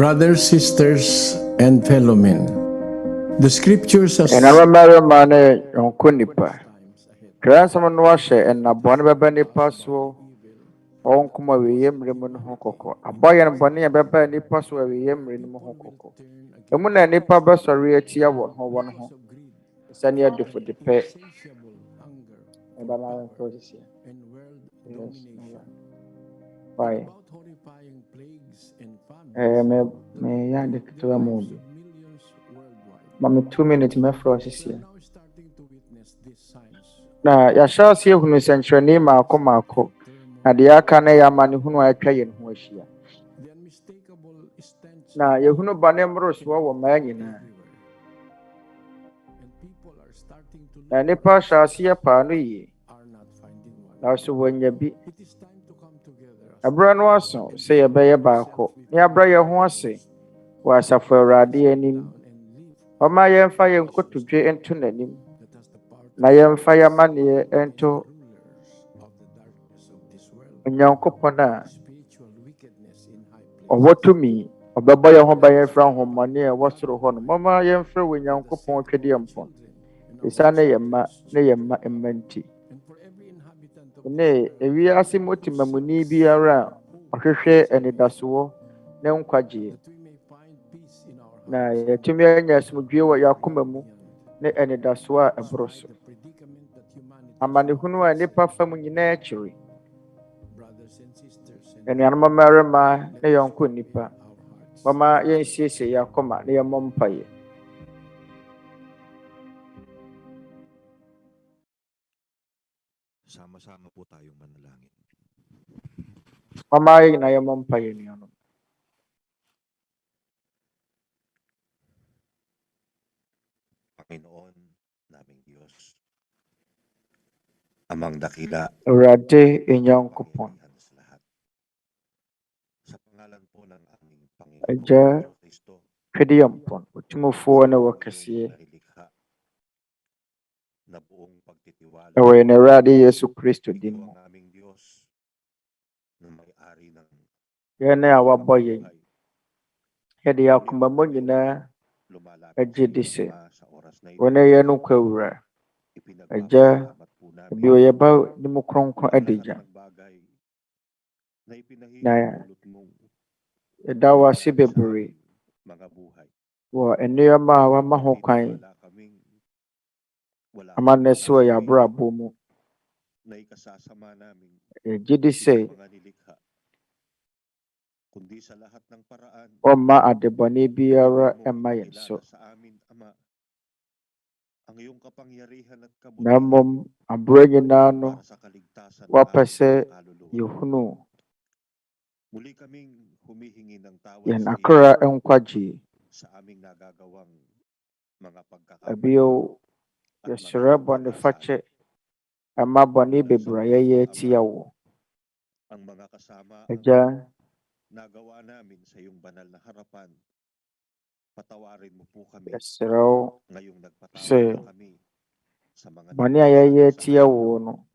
Brothers, sisters, and fellow men, the scriptures as Nnipa. Transam no washe and na bone beba nipa so on kuma we yemre mu no hokoko. Aboye no bone beba nipa so we yemre no hokoko. Emu na nipa besori atia won ho. Sani adufo de pe. Eba na process here. Yes. Why? Me ya de kitwa mo bi. Mami 2 minutes me process here. Na ya shasi ehunu sentrani maako na de aka na ya mane hunu atwa ye ho ahia na ye hunu bane mroso wo ma nyina na nipa shasi ya pa no yi na so wonya bi abra no aso se ye be ye baako ni abra ye ho ase wa asafo awrade anim oma ye mfa ye nkotodwe ento nanim na ye mfa ya mane ento Onyankopɔn a ɔwɔtumi ɔbɛbɔ yɛn ho ban yɛmfra homɔne a wɔsoro hɔ no momma yɛmfra Onyankopɔn Tweaduampɔn esane yɛma ne yɛma mmanti ne ewiase motimamuni biara ɔhwehwɛ anidasoɔ ne nkwagye na yɛtumi anya asomdwie wɔ yakoma mu ne anidasoɔ a ɛboro so amanehunu a nipa fam nyinaa akyiri and anamɔntuo ne yɔnko nipa mama yɛnsiesie akoma ne yɛmmɔ mpae. Sama-sama po tayong manalangin. Mama na yɛmmɔ mpae niyo. Panginoon naming Diyos, amang dakila, Awurade Onyankopɔn, sa pangalan po ng aming Agya Panginoon Kristo, Tweaduampɔn, otumfoɔ na wɔkɛseɛ na buong pagtitiwala ɛwɔ yɛn Awurade Yesu Kristo din mu. ang aming Diyos na may-ari ng Yɛn a wabɔ yɛn yɛde akoma mu nyinaa agye di sɛ wɔn a yɛn nkwa wura Agya ebi wɔ yɛba ne mu kronkron adagya na yɛda wo ase bebree wɔ nneɛma a wama ho kwan ama no si wɔ yɛn abrabɔ mu. Yɛgye di sɛ ɔmma adebɔne biara ɛmma yɛn so, na mmom abura nyinaa no wapɛ sɛ yɛhunu yɛn akora nkwagye. Abio yɛsrɛ bɔne fakyɛ ɛma bɔne bebree a yɛyɛ atia wo. Agya, nagawa namin sa iyong banal na harapan, patawarin mo po kami yɛsrɛ wo ngayong sɛ nagpapakita kami sa mga bɔne a yɛyɛ atia wo no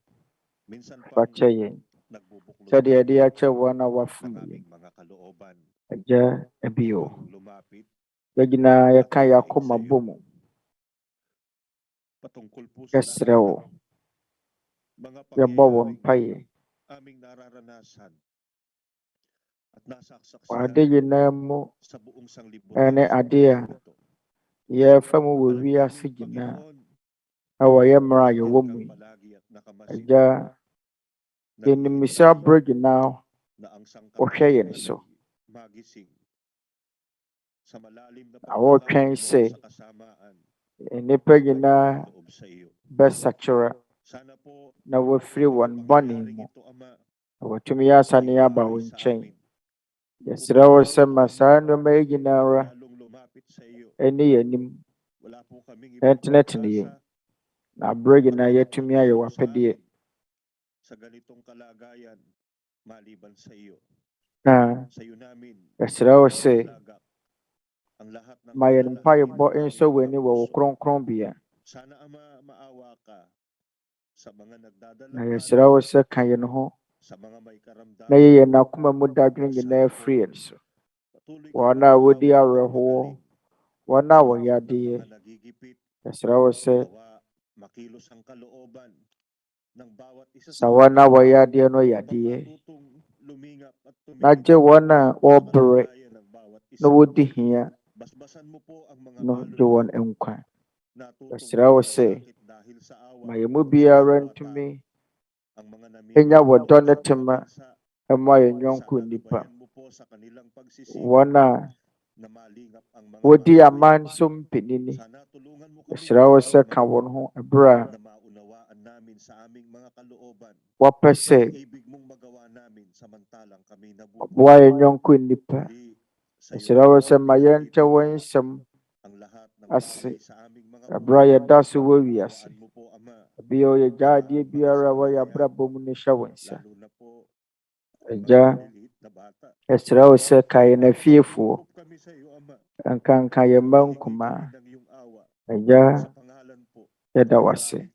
minsan fakyɛ yɛn nagbubuklod sɛdeɛ yɛde akyɛ wɔn a wafom ng yɛn. aming mga kalooban, Agya, abio lumapit yɛn nyinaa yɛka yɛn akoma bɔ mu. patungkol po sa Yɛsrɛ wo mga yɛbɔ wo mpae aming nararanasan at nasaksak ade nyinaa mu sa buong sanglibutan ɛne ade a yɛfa mu wɔ wiase nyinaa ɛwɔ yɛn mmerɛ a yɛwɔ mu yi. Agya, yɛnim sɛ abere nyinaa wohwɛ yɛn so na wɔretwɛn sɛ nnipa nyinaa bɛsakyera na wɔafiri wɔn bɔne mu na wɔatumi asane aba wo nkyɛn. Yɛsrɛ wo sɛ ma saa nneɛma yi nyinaa ɛne yɛnim ɛntenetene yɛn na abere nyinaa yɛatumi ayɛ w'apɛdeɛ. Na yɛsrɛ wo sɛ ma yɛn mpaebɔ nsɔ w'ani wɔ wo kronkronbea. Na yɛsrɛ wo sɛ ka yɛn ho na yɛyɛ n'akoma mu dadwene nyinaa firi yɛn so. wɔn a wɔdi awerɛhoɔ, wɔn a wɔyɛ adeɛ. Yɛsrɛ wo sɛ sa wɔn a wɔyɛ adeɛ no yɛ adeɛ, na gye wɔn a wɔbrɛ na wɔdi hia no gye wɔn nkwa. Yɛsrɛ wo sɛ ma yɛn mu biara ntumi enya wɔdɔ ne tema ɛma yɛn yɔnko nnipa, wɔn a wɔdi aman so mpanini. Yɛsrɛ wo sɛ ka wɔn ho ɛberɛ a wɔpɛ sɛ ɔboa yɛn yɔnko nnipa. Yɛsrɛ wo sɛ ma yɛnte wɔn nsɛm ase ɛberɛ a yɛda so wɔ wiase. Bio yɛgya adeɛ biara a wɔyɛ abrabɔ mu no hyɛ wo nsa. Agya, yɛsrɛ wo sɛ ka yɛn afiefoɔ, nkanka yɛn mma nkumaa. Agya, yɛda wo ase.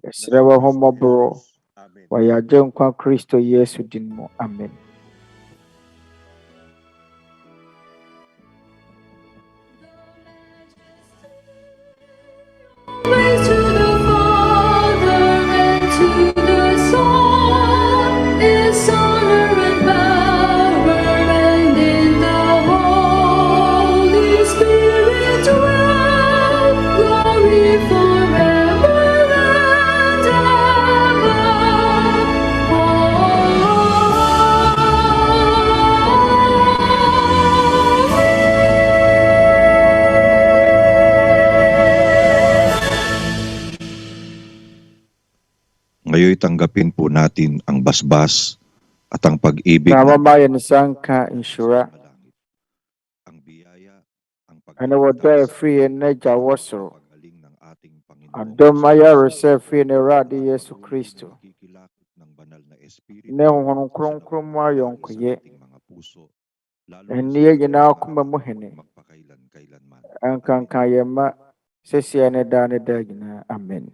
Yɛsrɛ wo ahommɔborɔ wɔ yɛn Agyenkwa Kristo Yesu din mu. Amen. Ngayon tanggapin po natin ang basbas at ang pag-ibig Na mamayan sanka insyura. ang biyaya, ang Ano wada free na jawa soro. pagaling ng ating Panginoon Adom ayarese free na radi Yesu Kristo. nakikilakot ng banal na espiritu Ne honong krong krong mo yung sa kuye. ating mga puso, lalo Eniye gina akuma mo hene. magpakailan-kailanman. Ang kankayama sesiya na dana dagina. Amen.